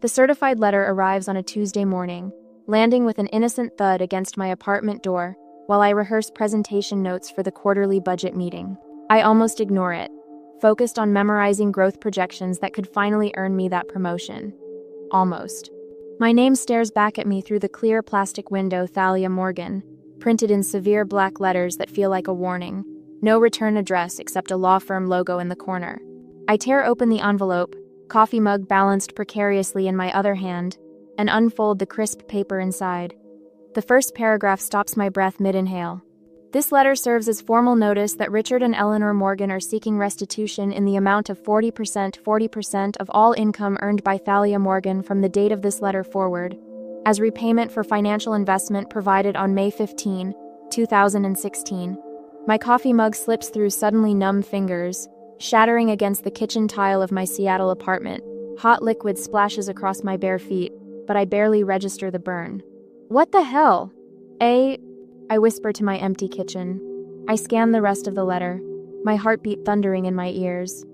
The certified letter arrives on a Tuesday morning, landing with an innocent thud against my apartment door while I rehearse presentation notes for the quarterly budget meeting. I almost ignore it, focused on memorizing growth projections that could finally earn me that promotion. Almost. My name stares back at me through the clear plastic window, Thalia Morgan, printed in severe black letters that feel like a warning. No return address except a law firm logo in the corner. I tear open the envelope, coffee mug balanced precariously in my other hand, and unfold the crisp paper inside. The first paragraph stops my breath mid-inhale. This letter serves as formal notice that Richard and Eleanor Morgan are seeking restitution in the amount of 40% of all income earned by Thalia Morgan from the date of this letter forward, as repayment for financial investment provided on May 15, 2016. My coffee mug slips through suddenly numb fingers, shattering against the kitchen tile of my Seattle apartment. Hot liquid splashes across my bare feet, but I barely register the burn. What the hell? I whisper to my empty kitchen. I scan the rest of the letter, my heartbeat thundering in my ears.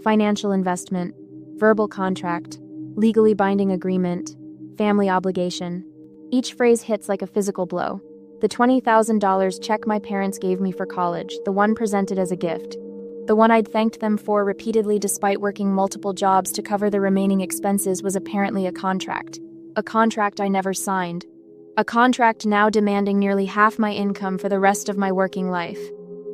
Financial investment, verbal contract, legally binding agreement, family obligation. Each phrase hits like a physical blow. The $20,000 check my parents gave me for college, the one presented as a gift. The one I'd thanked them for repeatedly despite working multiple jobs to cover the remaining expenses, was apparently a contract. A contract I never signed. A contract now demanding nearly half my income for the rest of my working life.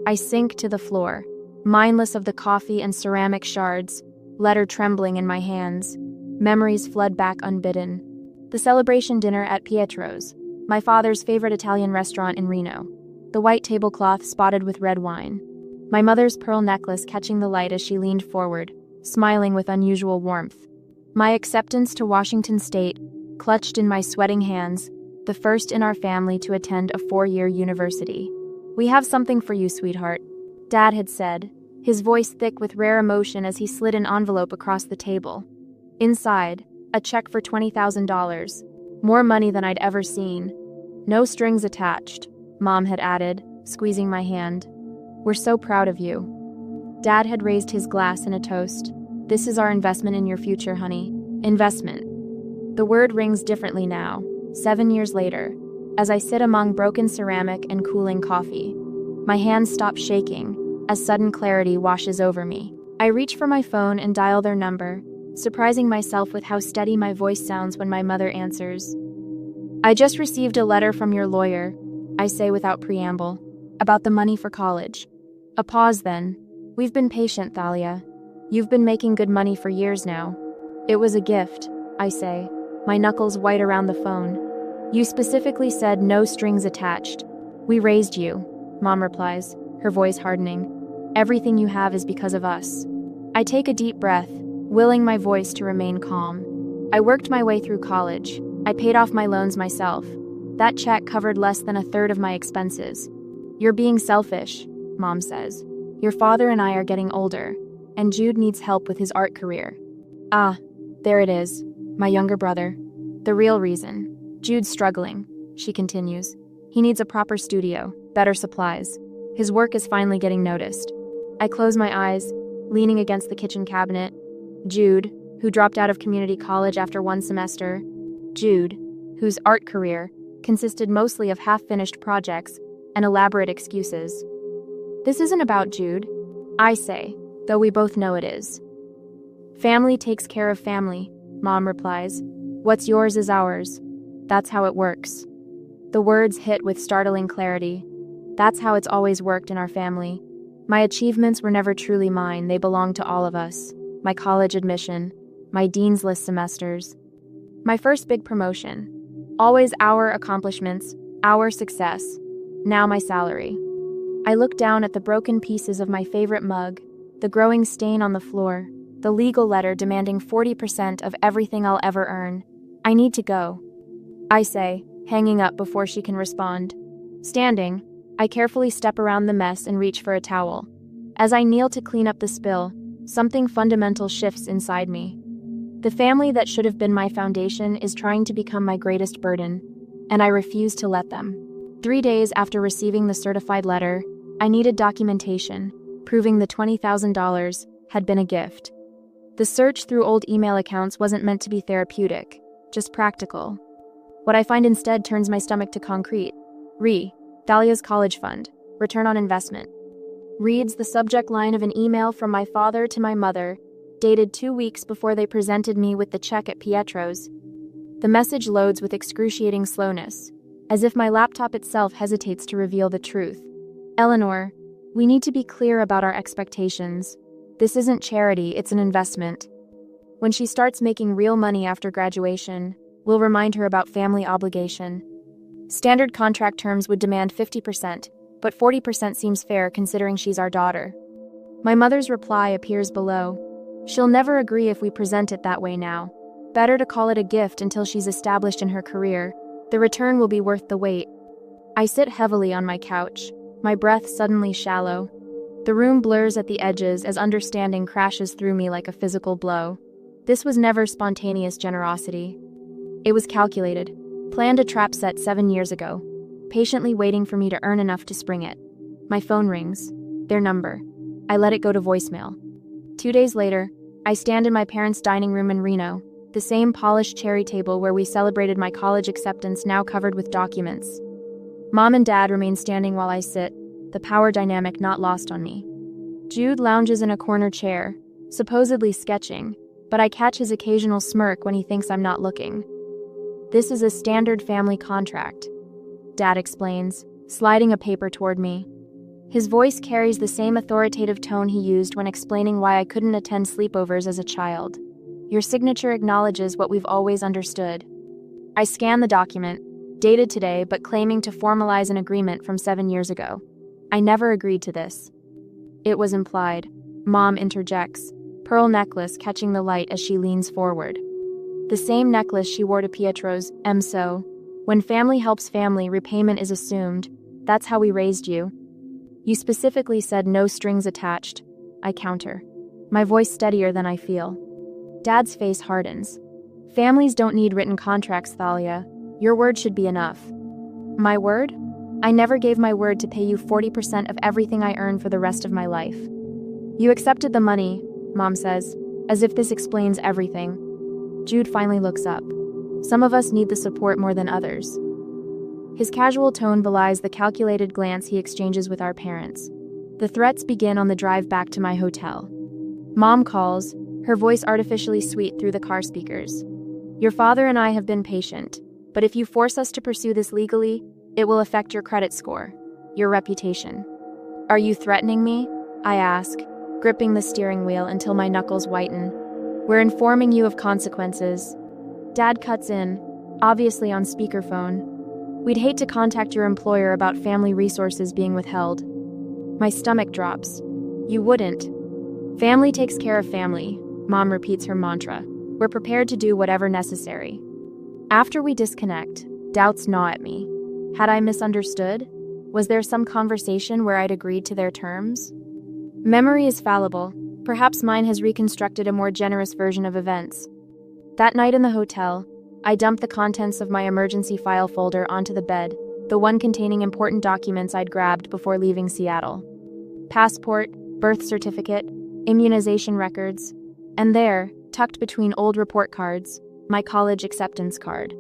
I sink to the floor, mindless of the coffee and ceramic shards, letter trembling in my hands. Memories flood back unbidden. The celebration dinner at Pietro's, my father's favorite Italian restaurant in Reno. The white tablecloth spotted with red wine. My mother's pearl necklace catching the light as she leaned forward, smiling with unusual warmth. My acceptance to Washington State, clutched in my sweating hands, the first in our family to attend a 4-year university. "We have something for you, sweetheart," Dad had said, his voice thick with rare emotion as he slid an envelope across the table. Inside, a check for $20,000, more money than I'd ever seen. "No strings attached," Mom had added, squeezing my hand. "We're so proud of you." Dad had raised his glass in a toast. "This is our investment in your future, honey." Investment. The word rings differently now, 7 years later, as I sit among broken ceramic and cooling coffee. My hands stop shaking as sudden clarity washes over me. I reach for my phone and dial their number, surprising myself with how steady my voice sounds when my mother answers. "I just received a letter from your lawyer," I say without preamble, "about the money for college." A pause then. "We've been patient, Thalia. You've been making good money for years now." "It was a gift," I say, my knuckles white around the phone. "You specifically said no strings attached. We raised you," Mom replies, her voice hardening. "Everything you have is because of us." I take a deep breath, willing my voice to remain calm. I worked my way through college. I paid off my loans myself. That check covered less than a third of my expenses. "You're being selfish," Mom says. "Your father and I are getting older, and Jude needs help with his art career." Ah, there it is, my younger brother. The real reason. "Jude's struggling," she continues. "He needs a proper studio, better supplies. His work is finally getting noticed." I close my eyes, leaning against the kitchen cabinet. Jude, who dropped out of community college after 1 semester. Jude, whose art career consisted mostly of half-finished projects and elaborate excuses. "This isn't about Jude," I say, though we both know it is. "Family takes care of family," Mom replies. "What's yours is ours. That's how it works." The words hit with startling clarity. That's how it's always worked in our family. My achievements were never truly mine, they belonged to all of us. My college admission, my dean's list semesters, my first big promotion. Always our accomplishments, our success. Now my salary. I look down at the broken pieces of my favorite mug, the growing stain on the floor, the legal letter demanding 40% of everything I'll ever earn. "I need to go," I say, hanging up before she can respond. Standing, I carefully step around the mess and reach for a towel. As I kneel to clean up the spill, something fundamental shifts inside me. The family that should have been my foundation is trying to become my greatest burden, and I refuse to let them. 3 days after receiving the certified letter, I needed documentation, proving the $20,000 had been a gift. The search through old email accounts wasn't meant to be therapeutic, just practical. What I find instead turns my stomach to concrete. Thalia's college fund, return on investment. Reads the subject line of an email from my father to my mother, dated 2 weeks before they presented me with the check at Pietro's. The message loads with excruciating slowness, as if my laptop itself hesitates to reveal the truth. Eleanor, we need to be clear about our expectations. This isn't charity, it's an investment. When she starts making real money after graduation, we'll remind her about family obligation. Standard contract terms would demand 50%, but 40% seems fair considering she's our daughter. My mother's reply appears below. She'll never agree if we present it that way now. Better to call it a gift until she's established in her career. The return will be worth the wait. I sit heavily on my couch, my breath suddenly shallow. The room blurs at the edges as understanding crashes through me like a physical blow. This was never spontaneous generosity. It was calculated, planned a trap set 7 years ago, patiently waiting for me to earn enough to spring it. My phone rings. Their number. I let it go to voicemail. 2 days later, I stand in my parents' dining room in Reno, the same polished cherry table where we celebrated my college acceptance now covered with documents. Mom and Dad remain standing while I sit, the power dynamic not lost on me. Jude lounges in a corner chair, supposedly sketching, but I catch his occasional smirk when he thinks I'm not looking. This is a standard family contract, Dad explains, sliding a paper toward me. His voice carries the same authoritative tone he used when explaining why I couldn't attend sleepovers as a child. Your signature acknowledges what we've always understood. I scan the document, dated today but claiming to formalize an agreement from 7 years ago. I never agreed to this. It was implied. Mom interjects, pearl necklace catching the light as she leans forward. The same necklace she wore to Pietro's, so. When family helps family, repayment is assumed. That's how we raised you. You specifically said no strings attached. I counter, my voice steadier than I feel. Dad's face hardens. Families don't need written contracts, Thalia. Your word should be enough. My word? I never gave my word to pay you 40% of everything I earn for the rest of my life. You accepted the money, Mom says, as if this explains everything. Jude finally looks up. Some of us need the support more than others. His casual tone belies the calculated glance he exchanges with our parents. The threats begin on the drive back to my hotel. Mom calls, her voice artificially sweet through the car speakers. Your father and I have been patient, but if you force us to pursue this legally, it will affect your credit score, your reputation. Are you threatening me? I ask, gripping the steering wheel until my knuckles whiten. We're informing you of consequences. Dad cuts in, obviously on speakerphone. We'd hate to contact your employer about family resources being withheld. My stomach drops. You wouldn't. Family takes care of family, Mom repeats her mantra. We're prepared to do whatever necessary. After we disconnect, doubts gnaw at me. Had I misunderstood? Was there some conversation where I'd agreed to their terms? Memory is fallible. Perhaps mine has reconstructed a more generous version of events. That night in the hotel, I dumped the contents of my emergency file folder onto the bed, the one containing important documents I'd grabbed before leaving Seattle. Passport, birth certificate, immunization records, and there, tucked between old report cards, my college acceptance card.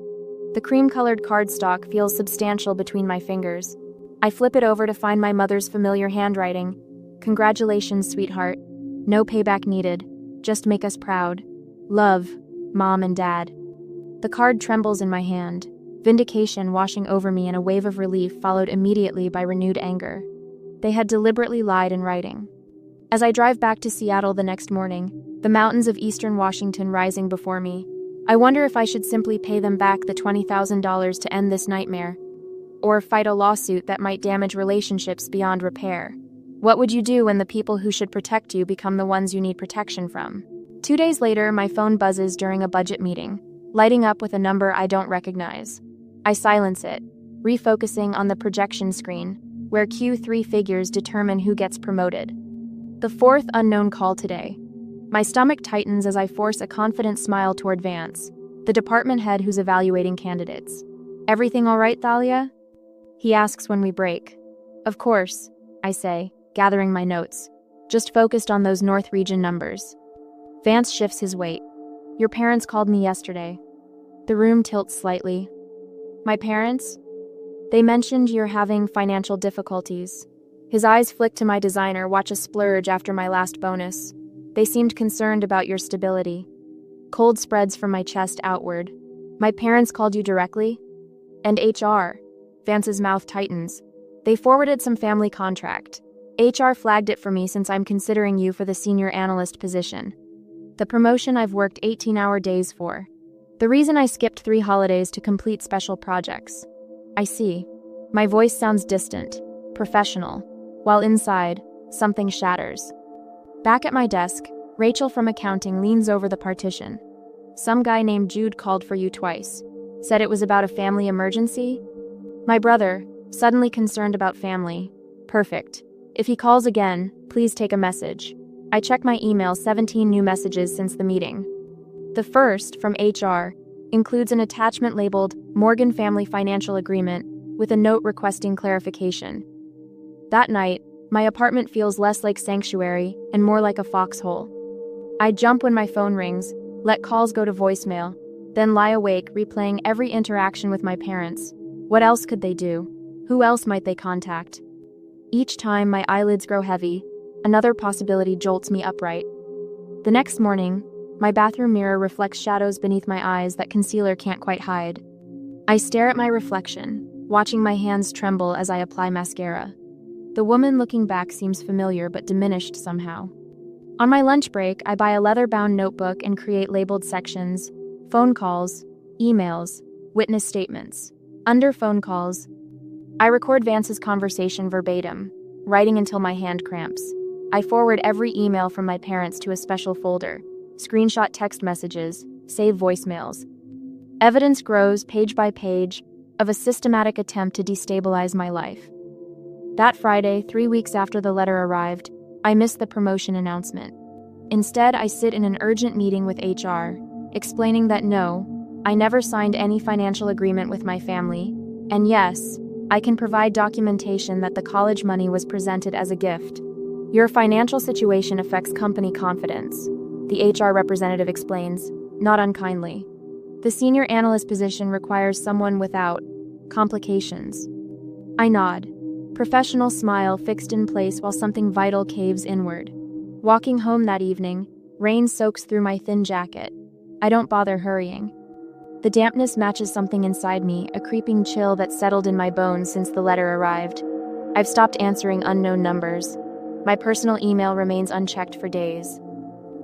The cream-colored cardstock feels substantial between my fingers. I flip it over to find my mother's familiar handwriting. Congratulations, sweetheart. No payback needed. Just make us proud. Love, Mom and Dad. The card trembles in my hand, vindication washing over me in a wave of relief followed immediately by renewed anger. They had deliberately lied in writing. As I drive back to Seattle the next morning, the mountains of eastern Washington rising before me, I wonder if I should simply pay them back the $20,000 to end this nightmare, or fight a lawsuit that might damage relationships beyond repair. What would you do when the people who should protect you become the ones you need protection from? 2 days later, my phone buzzes during a budget meeting, lighting up with a number I don't recognize. I silence it, refocusing on the projection screen, where Q3 figures determine who gets promoted. The fourth unknown call today. My stomach tightens as I force a confident smile toward Vance, the department head who's evaluating candidates. Everything all right, Thalia? He asks when we break. Of course, I say, gathering my notes, just focused on those North Region numbers. Vance shifts his weight. Your parents called me yesterday. The room tilts slightly. My parents? They mentioned you're having financial difficulties. His eyes flick to my designer, watch a splurge after my last bonus. They seemed concerned about your stability. Cold spreads from my chest outward. My parents called you directly? And HR. Vance's mouth tightens. They forwarded some family contract. HR flagged it for me since I'm considering you for the senior analyst position. The promotion I've worked 18-hour days for. The reason I skipped 3 holidays to complete special projects. I see. My voice sounds distant, professional, while inside, something shatters. Back at my desk, Rachel from accounting leans over the partition. Some guy named Jude called for you twice. Said it was about a family emergency? My brother, suddenly concerned about family. Perfect. If he calls again, please take a message. I check my email, 17 new messages since the meeting. The first, from HR, includes an attachment labeled Morgan Family Financial Agreement with a note requesting clarification. That night, my apartment feels less like sanctuary and more like a foxhole. I jump when my phone rings, let calls go to voicemail, then lie awake replaying every interaction with my parents. What else could they do? Who else might they contact? Each time my eyelids grow heavy, another possibility jolts me upright. The next morning, my bathroom mirror reflects shadows beneath my eyes that concealer can't quite hide. I stare at my reflection, watching my hands tremble as I apply mascara. The woman looking back seems familiar but diminished somehow. On my lunch break, I buy a leather-bound notebook and create labeled sections: phone calls, emails, witness statements. Under phone calls, I record Vance's conversation verbatim, writing until my hand cramps. I forward every email from my parents to a special folder, screenshot text messages, save voicemails. Evidence grows page by page of a systematic attempt to destabilize my life. That Friday, 3 weeks after the letter arrived, I missed the promotion announcement. Instead, I sit in an urgent meeting with HR, explaining that no, I never signed any financial agreement with my family, and yes, I can provide documentation that the college money was presented as a gift. Your financial situation affects company confidence, the HR representative explains, not unkindly. The senior analyst position requires someone without complications. I nod. Professional smile fixed in place while something vital caves inward. Walking home that evening, rain soaks through my thin jacket. I don't bother hurrying. The dampness matches something inside me, a creeping chill that settled in my bones since the letter arrived. I've stopped answering unknown numbers. My personal email remains unchecked for days.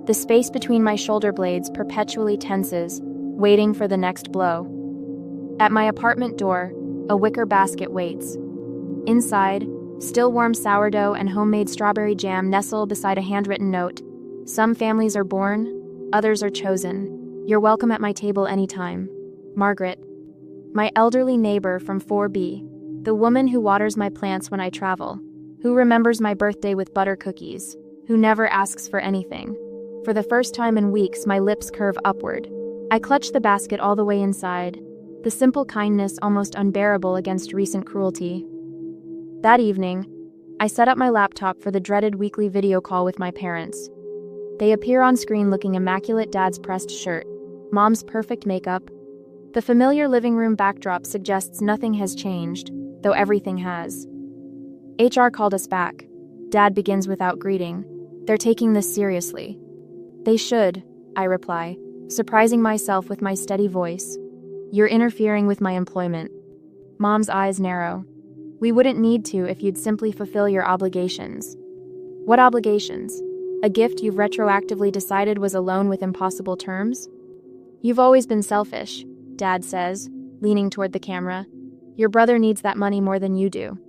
The space between my shoulder blades perpetually tenses, waiting for the next blow. At my apartment door, a wicker basket waits. Inside, still warm sourdough and homemade strawberry jam nestle beside a handwritten note. Some families are born, others are chosen. You're welcome at my table anytime. Margaret. My elderly neighbor from 4B. The woman who waters my plants when I travel. Who remembers my birthday with butter cookies. Who never asks for anything. For the first time in weeks, my lips curve upward. I clutch the basket all the way inside. The simple kindness almost unbearable against recent cruelty. That evening, I set up my laptop for the dreaded weekly video call with my parents. They appear on screen looking immaculate: Dad's pressed shirt, Mom's perfect makeup. The familiar living room backdrop suggests nothing has changed, though everything has. HR called us back. Dad begins without greeting. They're taking this seriously. They should, I reply, surprising myself with my steady voice. You're interfering with my employment. Mom's eyes narrow. We wouldn't need to if you'd simply fulfill your obligations. What obligations? A gift you've retroactively decided was a loan with impossible terms? You've always been selfish, Dad says, leaning toward the camera. Your brother needs that money more than you do.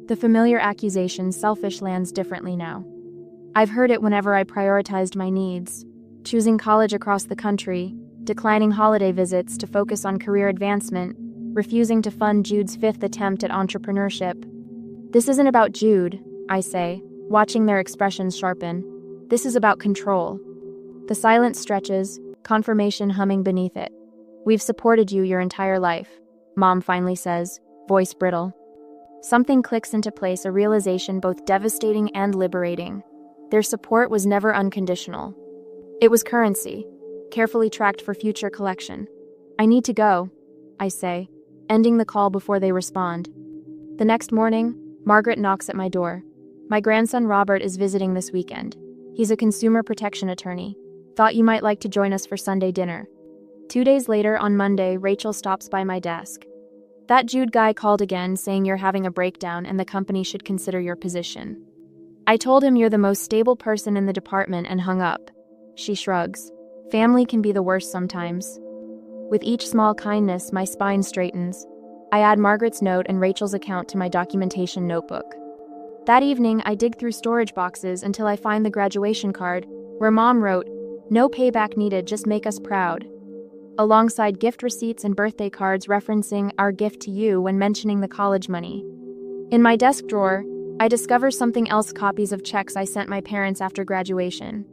The familiar accusation, selfish, lands differently now. I've heard it whenever I prioritized my needs, choosing college across the country, declining holiday visits to focus on career advancement, refusing to fund Jude's 5th attempt at entrepreneurship. This isn't about Jude, I say, watching their expressions sharpen. This is about control. The silence stretches, confirmation humming beneath it. We've supported you your entire life, Mom finally says, voice brittle. Something clicks into place, a realization both devastating and liberating. Their support was never unconditional. It was currency, carefully tracked for future collection. I need to go, I say, ending the call before they respond. The next morning, Margaret knocks at my door. My grandson Robert is visiting this weekend. He's a consumer protection attorney. Thought you might like to join us for Sunday dinner. 2 days later, on Monday, Rachel stops by my desk. That Jude guy called again, saying you're having a breakdown and the company should consider your position. I told him you're the most stable person in the department and hung up. She shrugs. Family can be the worst sometimes. With each small kindness, my spine straightens. I add Margaret's note and Rachel's account to my documentation notebook. That evening, I dig through storage boxes until I find the graduation card, where Mom wrote, "No payback needed, just make us proud," alongside gift receipts and birthday cards referencing our gift to you when mentioning the college money. In my desk drawer, I discover something else: copies of checks I sent my parents after graduation.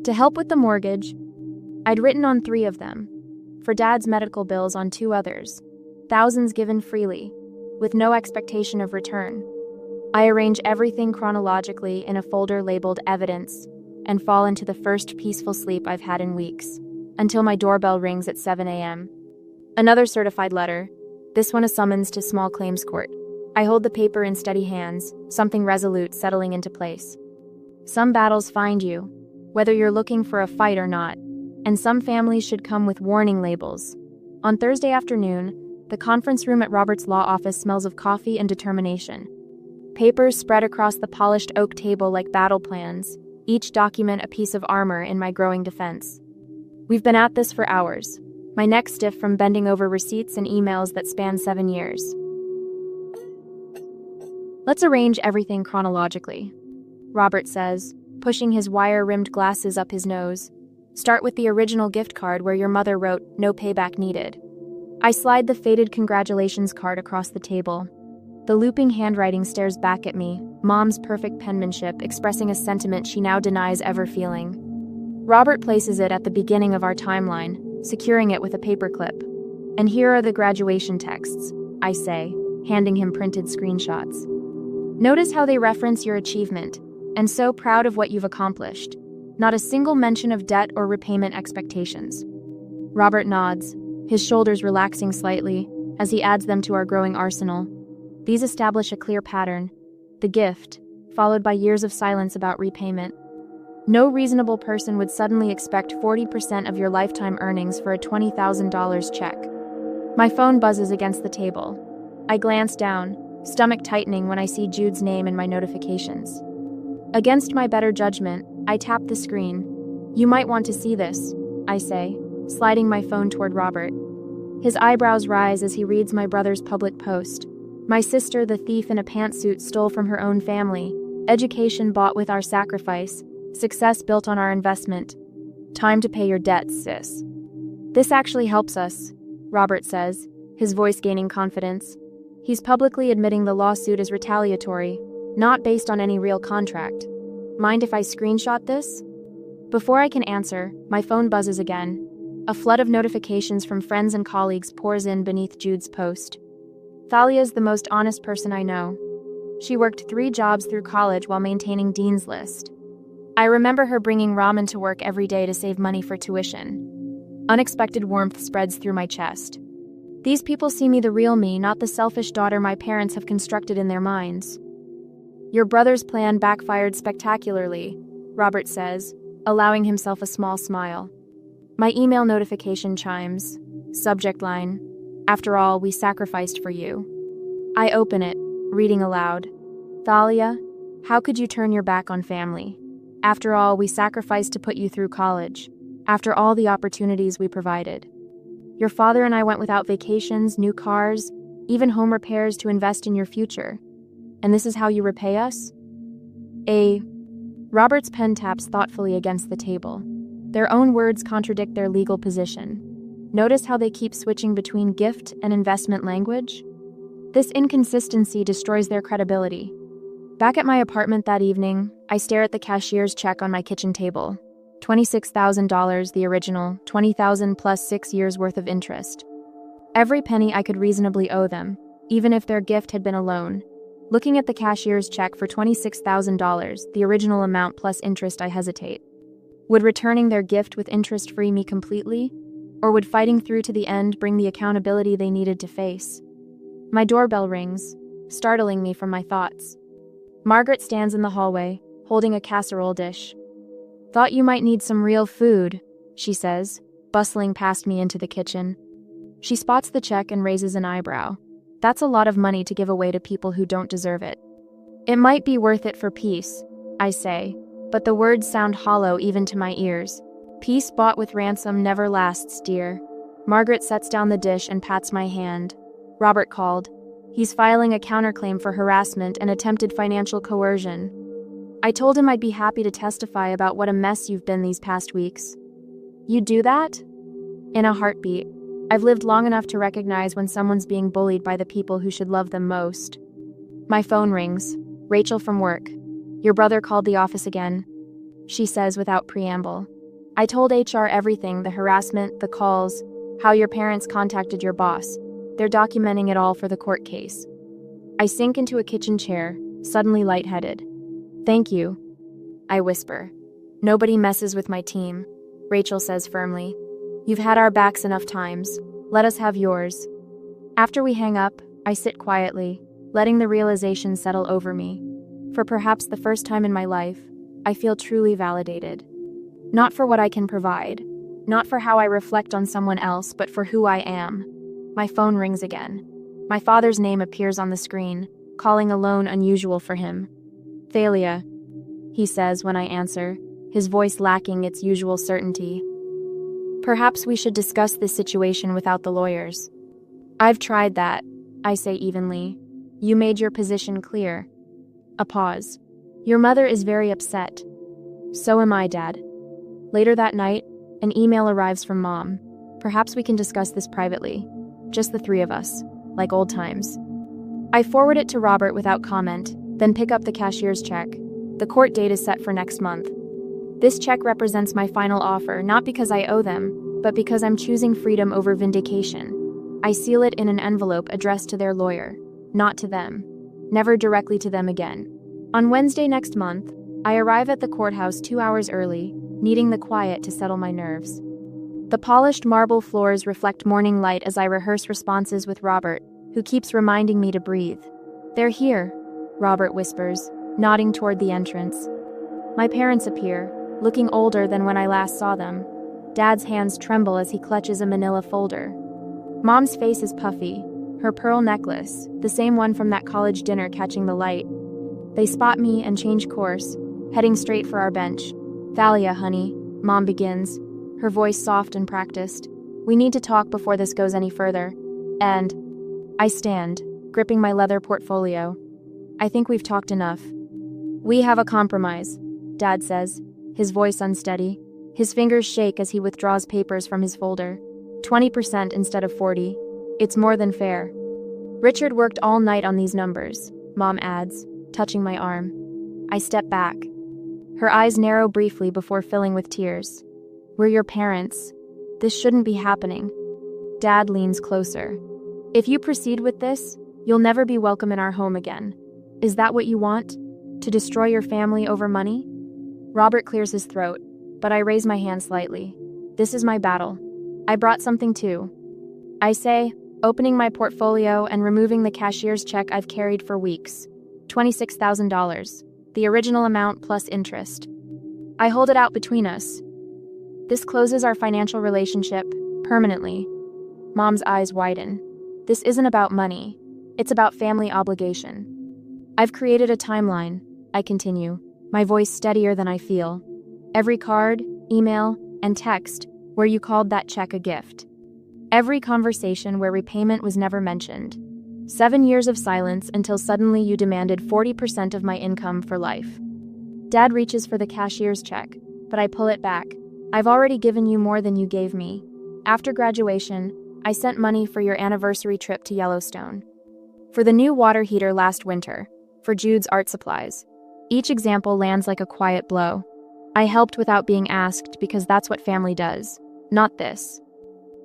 To help with the mortgage, I'd written on 3 of them. For Dad's medical bills on 2 others. Thousands given freely, with no expectation of return. I arrange everything chronologically in a folder labeled Evidence and fall into the first peaceful sleep I've had in weeks, until my doorbell rings at 7 a.m. Another certified letter, this one a summons to small claims court. I hold the paper in steady hands, something resolute settling into place. Some battles find you, whether you're looking for a fight or not, and some families should come with warning labels. On Thursday afternoon, the conference room at Robert's law office smells of coffee and determination. Papers spread across the polished oak table like battle plans, each document a piece of armor in my growing defense. We've been at this for hours, my neck stiff from bending over receipts and emails that span 7 years. Let's arrange everything chronologically, Robert says, pushing his wire-rimmed glasses up his nose. Start with the original gift card where your mother wrote, "No payback needed." I slide the faded congratulations card across the table. The looping handwriting stares back at me, Mom's perfect penmanship expressing a sentiment she now denies ever feeling. Robert places it at the beginning of our timeline, securing it with a paperclip. And here are the graduation texts, I say, handing him printed screenshots. Notice how they reference your achievement, and so proud of what you've accomplished. Not a single mention of debt or repayment expectations. Robert nods, his shoulders relaxing slightly as he adds them to our growing arsenal. These establish a clear pattern: the gift, followed by years of silence about repayment. No reasonable person would suddenly expect 40% of your lifetime earnings for a $20,000 check. My phone buzzes against the table. I glance down, stomach tightening when I see Jude's name in my notifications. Against my better judgment, I tap the screen. You might want to see this, I say, sliding my phone toward Robert. His eyebrows rise as he reads my brother's public post. My sister, the thief in a pantsuit, stole from her own family. Education bought with our sacrifice. Success built on our investment. Time to pay your debts, sis. This actually helps us, Robert says, his voice gaining confidence. He's publicly admitting the lawsuit is retaliatory, not based on any real contract. Mind if I screenshot this? Before I can answer, my phone buzzes again. A flood of notifications from friends and colleagues pours in beneath Jude's post. Thalia's the most honest person I know. She worked 3 jobs through college while maintaining Dean's List. I remember her bringing ramen to work every day to save money for tuition. Unexpected warmth spreads through my chest. These people see me the real me, not the selfish daughter my parents have constructed in their minds. Your brother's plan backfired spectacularly, Robert says, allowing himself a small smile. My email notification chimes. Subject line: After all, we sacrificed for you. I open it, reading aloud. Thalia, how could you turn your back on family? After all, we sacrificed to put you through college. After all the opportunities we provided. Your father and I went without vacations, new cars, even home repairs to invest in your future. And this is how you repay us? Robert's pen taps thoughtfully against the table. Their own words contradict their legal position. Notice how they keep switching between gift and investment language? This inconsistency destroys their credibility. Back at my apartment that evening, I stare at the cashier's check on my kitchen table. $26,000, the original, $20,000 plus 6 years worth of interest. Every penny I could reasonably owe them, even if their gift had been a loan. Looking at the cashier's check for $26,000, the original amount plus interest, I hesitate. Would returning their gift with interest free me completely? Or would fighting through to the end bring the accountability they needed to face? My doorbell rings, startling me from my thoughts. Margaret stands in the hallway, holding a casserole dish. "Thought you might need some real food," she says, bustling past me into the kitchen. She spots the check and raises an eyebrow. "That's a lot of money to give away to people who don't deserve it." "It might be worth it for peace," I say, but the words sound hollow even to my ears. "Peace bought with ransom never lasts, dear." Margaret sets down the dish and pats my hand. "Robert called. He's filing a counterclaim for harassment and attempted financial coercion. I told him I'd be happy to testify about what a mess you've been these past weeks." "You'd do that?" "In a heartbeat. I've lived long enough to recognize when someone's being bullied by the people who should love them most." My phone rings. Rachel from work. "Your brother called the office again," she says without preamble. "I told HR everything, the harassment, the calls, how your parents contacted your boss. They're documenting it all for the court case." I sink into a kitchen chair, suddenly lightheaded. "Thank you," I whisper. "Nobody messes with my team," Rachel says firmly. "You've had our backs enough times. Let us have yours." After we hang up, I sit quietly, letting the realization settle over me. For perhaps the first time in my life, I feel truly validated. Not for what I can provide, not for how I reflect on someone else, but for who I am. My phone rings again. My father's name appears on the screen, calling alone unusual for him. "Thalia," he says when I answer, his voice lacking its usual certainty. "Perhaps we should discuss this situation without the lawyers." "I've tried that," I say evenly. "You made your position clear." A pause. "Your mother is very upset." "So am I, Dad." Later that night, an email arrives from Mom. "Perhaps we can discuss this privately. Just the three of us, like old times." I forward it to Robert without comment, then pick up the cashier's check. The court date is set for next month. This check represents my final offer, not because I owe them, but because I'm choosing freedom over vindication. I seal it in an envelope addressed to their lawyer, not to them. Never directly to them again. On Wednesday next month, I arrive at the courthouse 2 hours early, needing the quiet to settle my nerves. The polished marble floors reflect morning light as I rehearse responses with Robert, who keeps reminding me to breathe. "They're here," Robert whispers, nodding toward the entrance. My parents appear, looking older than when I last saw them. Dad's hands tremble as he clutches a manila folder. Mom's face is puffy, her pearl necklace, the same one from that college dinner, catching the light. They spot me and change course, heading straight for our bench. "Thalia, honey," Mom begins, her voice soft and practiced. "We need to talk before this goes any further." And I stand, gripping my leather portfolio. "I think we've talked enough." "We have a compromise," Dad says, his voice unsteady. His fingers shake as he withdraws papers from his folder. 20% instead of 40. It's more than fair. "Richard worked all night on these numbers," Mom adds, touching my arm. I step back. Her eyes narrow briefly before filling with tears. "We're your parents. This shouldn't be happening." Dad leans closer. "If you proceed with this, you'll never be welcome in our home again. Is that what you want? To destroy your family over money?" Robert clears his throat, but I raise my hand slightly. "This is my battle. I brought something too," I say, opening my portfolio and removing the cashier's check I've carried for weeks. $26,000, the original amount plus interest. I hold it out between us. "This closes our financial relationship, permanently." Mom's eyes widen. "This isn't about money. It's about family obligation." "I've created a timeline," I continue, my voice steadier than I feel. "Every card, email, and text where you called that check a gift. Every conversation where repayment was never mentioned. 7 years of silence until suddenly you demanded 40% of my income for life." Dad reaches for the cashier's check, but I pull it back. "I've already given you more than you gave me. After graduation, I sent money for your anniversary trip to Yellowstone. For the new water heater last winter. For Jude's art supplies." Each example lands like a quiet blow. I helped without being asked because that's what family does. Not this.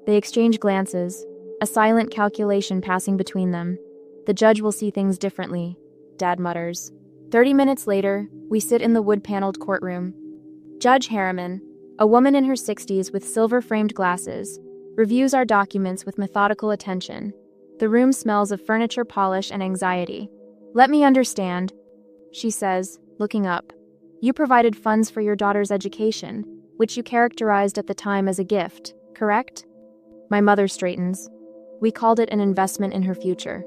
They exchange glances, a silent calculation passing between them. "The judge will see things differently," Dad mutters. 30 minutes later, we sit in the wood-paneled courtroom. Judge Harriman, A woman in her 60s with silver-framed glasses reviews our documents with methodical attention. The room smells of furniture polish and anxiety. "Let me understand," she says, looking up. "You provided funds for your daughter's education, which you characterized at the time as a gift, correct?" My mother straightens. "We called it an investment in her future."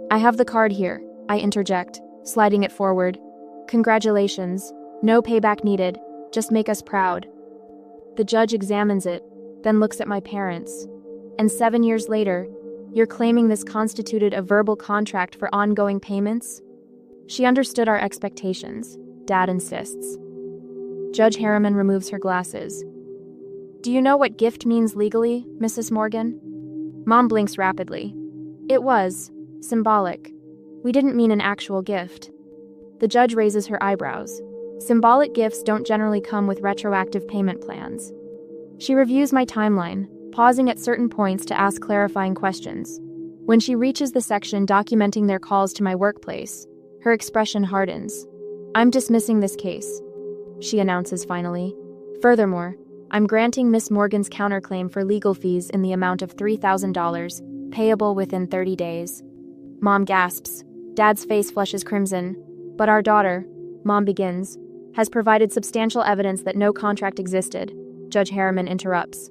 "I have the card here," I interject, sliding it forward. "Congratulations. No payback needed. Just make us proud." The judge examines it, then looks at my parents. "And 7 years later, you're claiming this constituted a verbal contract for ongoing payments?" "She understood our expectations," Dad insists. Judge Harriman removes her glasses. "Do you know what gift means legally, Mrs. Morgan?" Mom blinks rapidly. "It was symbolic. We didn't mean an actual gift." The judge raises her eyebrows. "Symbolic gifts don't generally come with retroactive payment plans." She reviews my timeline, pausing at certain points to ask clarifying questions. When she reaches the section documenting their calls to my workplace, her expression hardens. "I'm dismissing this case," she announces finally. "Furthermore, I'm granting Miss Morgan's counterclaim for legal fees in the amount of $3,000, payable within 30 days. Mom gasps. Dad's face flushes crimson. "But our daughter," Mom begins, "has provided substantial evidence that no contract existed," Judge Harriman interrupts,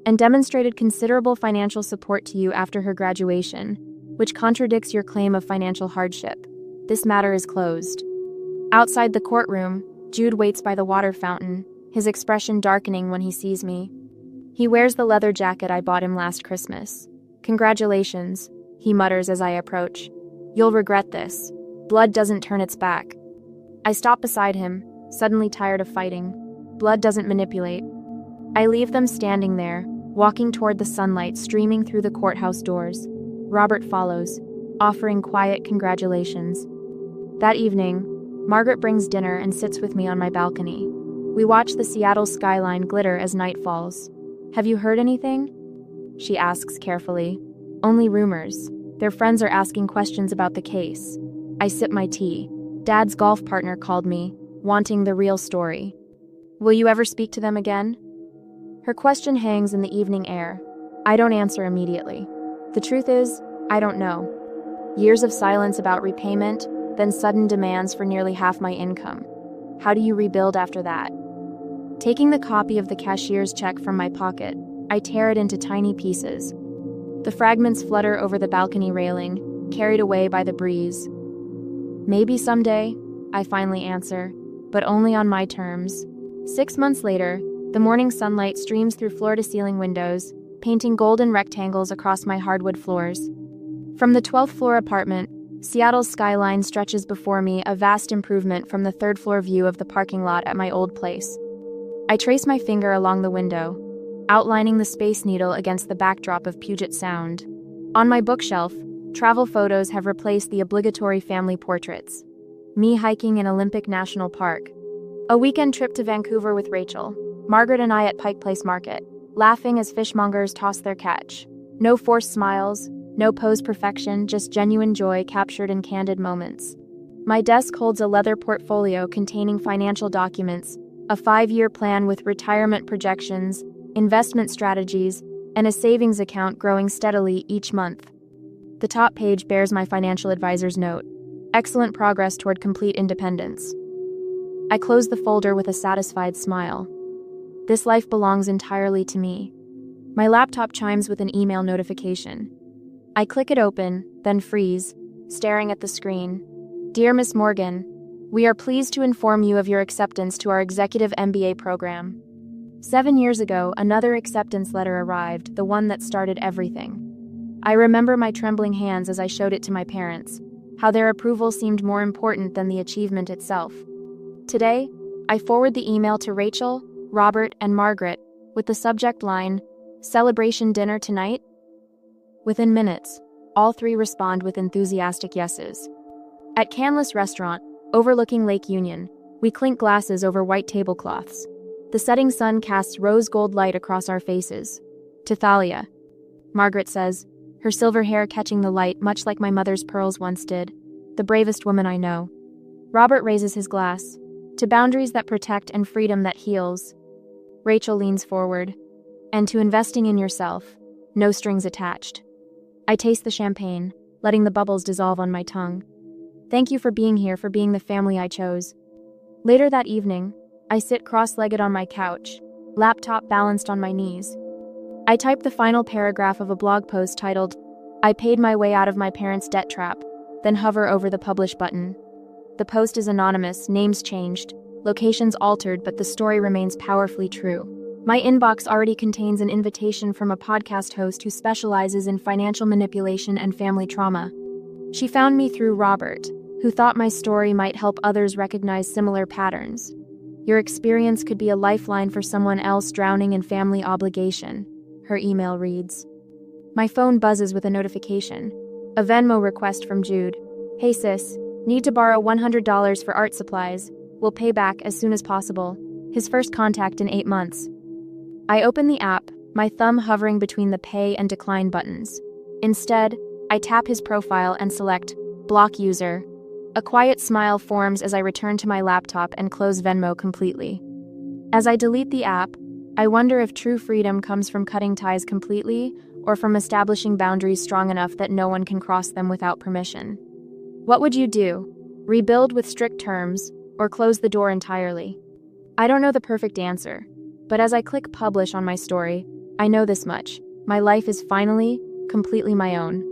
"and demonstrated considerable financial support to you after her graduation, which contradicts your claim of financial hardship. This matter is closed." Outside the courtroom, Jude waits by the water fountain, his expression darkening when he sees me. He wears the leather jacket I bought him last Christmas. "Congratulations," he mutters as I approach. "You'll regret this. Blood doesn't turn its back." I stop beside him, suddenly tired of fighting. Blood doesn't manipulate. I leave them standing there, walking toward the sunlight streaming through the courthouse doors. Robert follows, offering quiet congratulations. That evening, Margaret brings dinner and sits with me on my balcony. We watch the Seattle skyline glitter as night falls. "Have you heard anything?" she asks carefully. "Only rumors. Their friends are asking questions about the case." I sip my tea. Dad's golf partner called me, wanting the real story. "Will you ever speak to them again?" Her question hangs in the evening air. I don't answer immediately. The truth is, I don't know. Years of silence about repayment, then sudden demands for nearly half my income. How do you rebuild after that? Taking the copy of the cashier's check from my pocket, I tear it into tiny pieces. The fragments flutter over the balcony railing, carried away by the breeze. "Maybe someday," I finally answer, but only on my terms. 6 months later, the morning sunlight streams through floor-to-ceiling windows, painting golden rectangles across my hardwood floors. From the 12th floor apartment, Seattle's skyline stretches before me, a vast improvement from the third-floor view of the parking lot at my old place. I trace my finger along the window, outlining the Space Needle against the backdrop of Puget Sound. On my bookshelf, travel photos have replaced the obligatory family portraits. Me hiking in Olympic National Park. A weekend trip to Vancouver with Rachel. Margaret and I at Pike Place Market, laughing as fishmongers toss their catch. No forced smiles, no posed perfection, just genuine joy captured in candid moments. My desk holds a leather portfolio containing financial documents, a 5-year plan with retirement projections, investment strategies, and a savings account growing steadily each month. The top page bears my financial advisor's note. Excellent progress toward complete independence. I close the folder with a satisfied smile. This life belongs entirely to me. My laptop chimes with an email notification. I click it open, then freeze, staring at the screen. "Dear Miss Morgan, we are pleased to inform you of your acceptance to our executive MBA program." 7 years ago, another acceptance letter arrived, the one that started everything. I remember my trembling hands as I showed it to my parents, how their approval seemed more important than the achievement itself. Today, I forward the email to Rachel, Robert, and Margaret with the subject line, "Celebration dinner tonight?" Within minutes, all three respond with enthusiastic yeses. At Canlis Restaurant, overlooking Lake Union, we clink glasses over white tablecloths. The setting sun casts rose-gold light across our faces. "To Thalia," Margaret says, her silver hair catching the light much like my mother's pearls once did. "The bravest woman I know." Robert raises his glass. "To boundaries that protect and freedom that heals." Rachel leans forward. And to investing in yourself, no strings attached. I taste the champagne, letting the bubbles dissolve on my tongue. Thank you for being here, for being the family I chose. Later that evening, I sit cross-legged on my couch, laptop balanced on my knees. I type the final paragraph of a blog post titled, "I paid my way out of my parents' debt trap," then hover over the publish button. The post is anonymous, names changed, locations altered, but the story remains powerfully true. My inbox already contains an invitation from a podcast host who specializes in financial manipulation and family trauma. She found me through Robert, who thought my story might help others recognize similar patterns. Your experience could be a lifeline for someone else drowning in family obligation, her email reads. My phone buzzes with a notification. A Venmo request from Jude. Hey sis, need to borrow $100 for art supplies. We'll pay back as soon as possible. His first contact in 8 months. I open the app, my thumb hovering between the pay and decline buttons. Instead, I tap his profile and select block user. A quiet smile forms as I return to my laptop and close Venmo completely. As I delete the app, I wonder if true freedom comes from cutting ties completely or from establishing boundaries strong enough that no one can cross them without permission. What would you do? Rebuild with strict terms or close the door entirely? I don't know the perfect answer, but as I click publish on my story, I know this much. My life is finally, completely my own.